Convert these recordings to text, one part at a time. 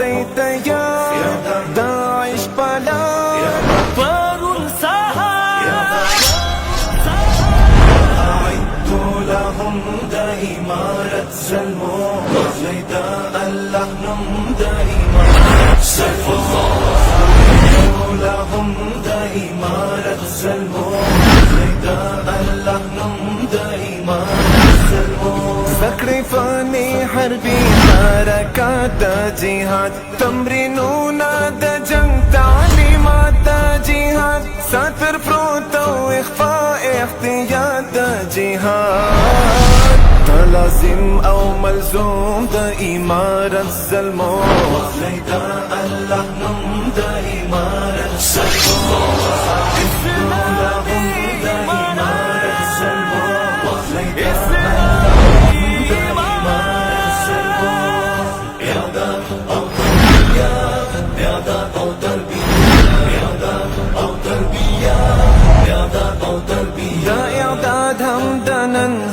سيديا داعش بلا أكبر ساها أعدت لهم دائمارة سلمو وزيداء اللحنم دائمارة سلمو أعدت لهم دائمارة سلمو وزيداء اللحنم دائمارة سلمو ذكري فاني حربي حركات جهاد تمرينون جنگ تعليمات جهاد ساتر فروت واخفاء احتياط جهاد لازم او ملزوم دائمارة السلمو وزيداء اللحنم دائمارة السلمو لهم دائمارة السلمو وزيداء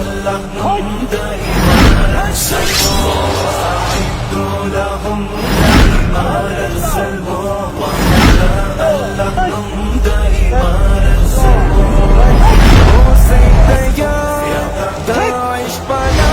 اللحنم دائمارة سلمو أعدت لهم دائمارة سلمو وزيداء اللحنم دائمارة سلمو سيديا داعش بلا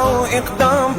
او اقدام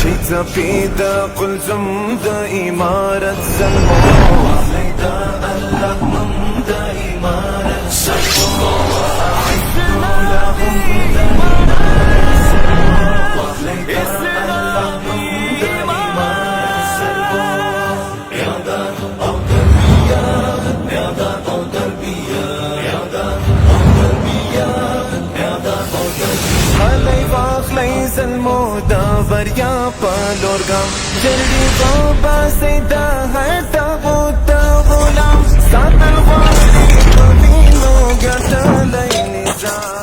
شيزا بيدا قلزم دا إمارة سلمو وزيداء اللحنم دائمارة سلمو أعدت لهم دائمارة سلمو وزيداء اللحنم دائمارة سلمو إعداد أو تربية إعداد أو تربية إعداد أو تربية إعداد أو تربية خلي باخلي سلمو دا بريا بالورغام جلدي بابا سيدا هر تابوت غلام ساتر غالي بمينو قتل نظام